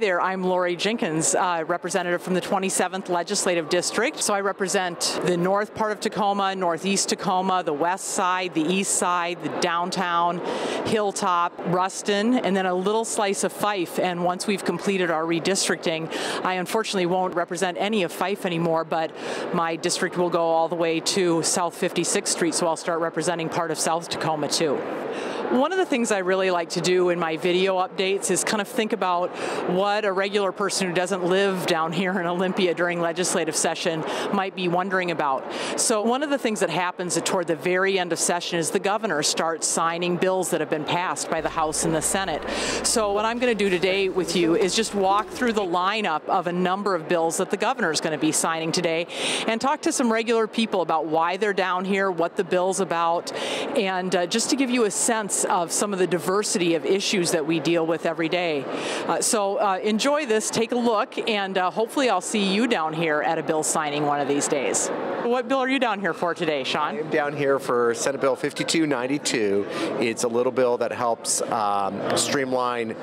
there, I'm Lori Jinkins, representative from the 27th Legislative District. So I represent the north part of Tacoma, northeast Tacoma, the west side, the east side, the downtown, Hilltop, Ruston, and then a little slice of Fife. And once we've completed our redistricting, I unfortunately won't represent any of Fife anymore, but my district will go all the way to South 56th Street, so I'll start representing part of South Tacoma too. One of the things I really like to do in my video updates is kind of think about what a regular person who doesn't live down here in Olympia during legislative session might be wondering about. So one of the things that happens toward the very end of session is the governor starts signing bills that have been passed by the House and the Senate. So what I'm going to do today with you is just walk through the lineup of a number of bills that the governor is going to be signing today and talk to some regular people about why they're down here, what the bill's about, and just to give you a sense of some of the diversity of issues that we deal with every day. So enjoy this, take a look, and hopefully I'll see you down here at a bill signing one of these days. What bill are you down here for today, Sean? I'm down here for Senate Bill 5292. It's a little bill that helps streamline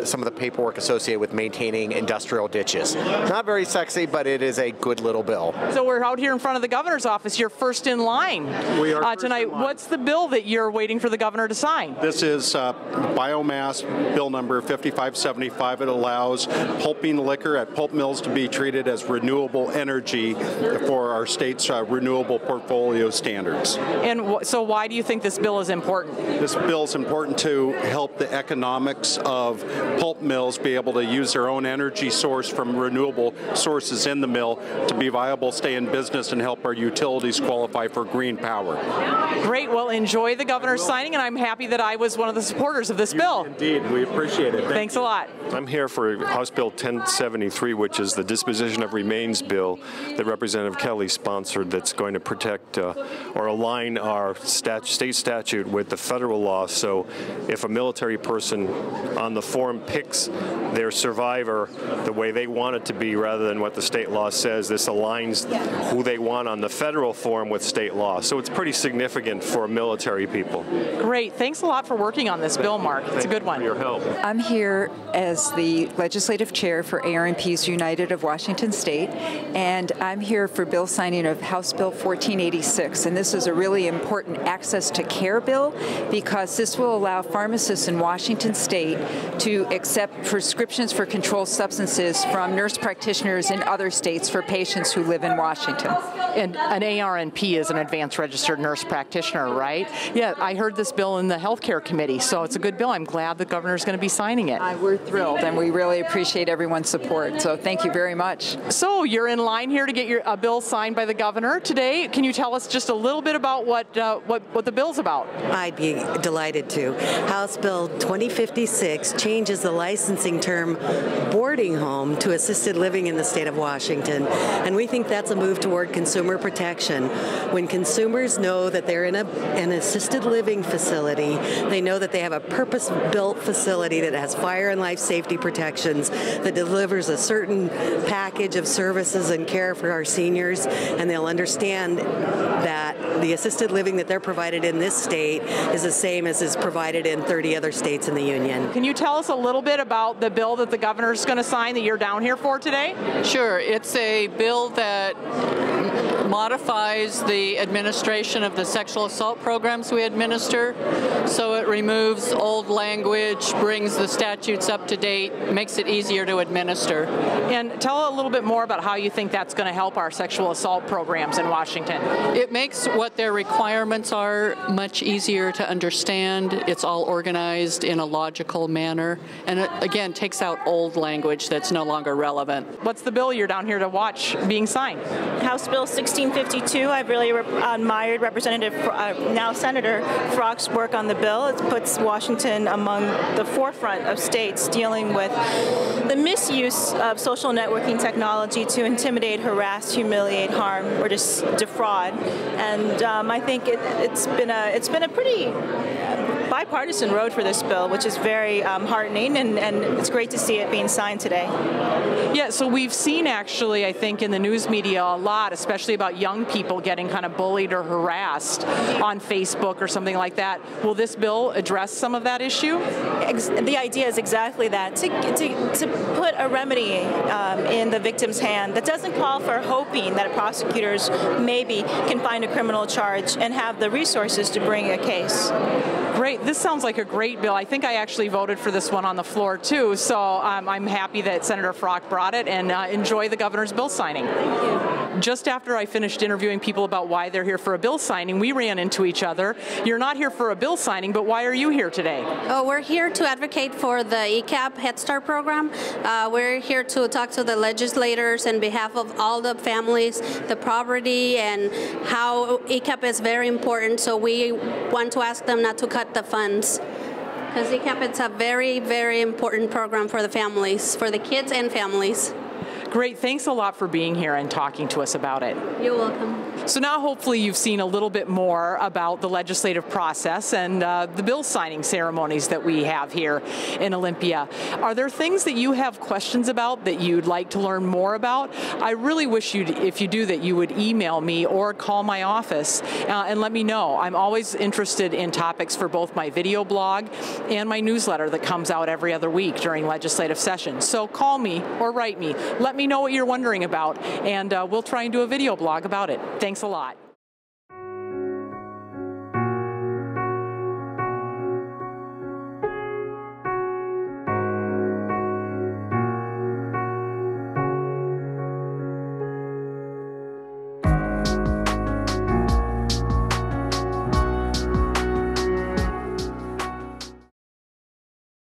some of the paperwork associated with maintaining industrial ditches. Not very sexy, but it is a good little bill. So we're out here in front of the governor's office. You're first in line. We are tonight. What's the bill that you're waiting for the governor to sign? This is biomass bill number 5575. It allows pulping liquor at pulp mills to be treated as renewable energy for our state's renewable portfolio standards. And so why do you think this bill is important? This bill is important to help the economics of pulp mills be able to use their own energy source from renewable sources in the mill to be viable, stay in business, and help our utilities qualify for green power. Great. Well, enjoy the governor's signing, and I'm happy that I was one of the supporters of this bill. Indeed. We appreciate it. Thanks a lot. I'm here for House Bill 1073, which is the disposition of remains bill that Representative Kelly sponsored, that's going to protect or align our state statute with the federal law. So if a military person on the form picks their survivor the way they want it to be rather than what the state law says, this aligns who they want on the federal form with state law. So it's pretty significant for military people. Great. Thanks a lot for working on this bill, Mark. It's a good one. Thank you for your help. I'm here as the legislative chair for ARNP's United of Washington State, and I'm here for bill signing of House Bill 1486. And this is a really important access to care bill because this will allow pharmacists in Washington State to accept prescriptions for controlled substances from nurse practitioners in other states for patients who live in Washington. And an ARNP is an advanced registered nurse practitioner, right? Yeah, I heard this bill in the healthcare committee, so it's a good bill. I'm glad the governor's going to be signing it. We're thrilled, and we really appreciate everyone's support, so thank you very much. So you're in line here to get your bill signed by the governor today. Can you tell us just a little bit about what the bill's about? I'd be delighted to. House Bill 2056 changes the licensing term boarding home to assisted living in the state of Washington, and we think that's a move toward consumer protection. When consumers know that they're in an assisted living facility, they know that they have a purpose-built facility that has fire and life safety protections, that delivers a certain package of services and care for our seniors, and they'll understand that the assisted living that they're provided in this state is the same as is provided in 30 other states in the union. Can you tell us a little bit about the bill that the governor's going to sign that you're down here for today? Sure. It's a bill that modifies the administration of the sexual assault programs we administer. So it removes old language, brings the statutes up to date, makes it easier to administer. And tell a little bit more about how you think that's going to help our sexual assault programs in Washington. It makes what their requirements are much easier to understand. It's all organized in a logical manner. And it, again, takes out old language that's no longer relevant. What's the bill you're down here to watch being signed? House Bill 1652. I've really admired Representative, now Senator Frock's work on the bill. It puts Washington among the forefront of states dealing with the misuse of social networking technology to intimidate, harass, humiliate, harm, or just defraud. And I think it's been a pretty bipartisan road for this bill, which is very heartening, and it's great to see it being signed today. Yeah, so we've seen actually, I think, in the news media a lot, especially about young people getting kind of bullied or harassed on Facebook or something like that. Will this bill address some of that issue? The idea is exactly that, to put a remedy in the victim's hand that doesn't call for hoping that prosecutors maybe can find a criminal charge and have the resources to bring a case. Great. This sounds like a great bill. I think I actually voted for this one on the floor, too, so I'm happy that Senator Frock brought it, and enjoy the governor's bill signing. Thank you. Just after I finished interviewing people about why they're here for a bill signing, we ran into each other. You're not here for a bill signing, but why are you here today? Oh, we're here to advocate for the ECAP Head Start program. We're here to talk to the legislators on behalf of all the families, the poverty, and how ECAP is very important. So we want to ask them not to cut the funds, because ECAP is a very, very important program for the families, for the kids and families. Great. Thanks a lot for being here and talking to us about it. You're welcome. So now hopefully you've seen a little bit more about the legislative process and the bill signing ceremonies that we have here in Olympia. Are there things that you have questions about that you'd like to learn more about? I really wish if you do that, you would email me or call my office and let me know. I'm always interested in topics for both my video blog and my newsletter that comes out every other week during legislative sessions. So call me or write me. Let me know what you're wondering about, and we'll try and do a video blog about it. Thanks a lot.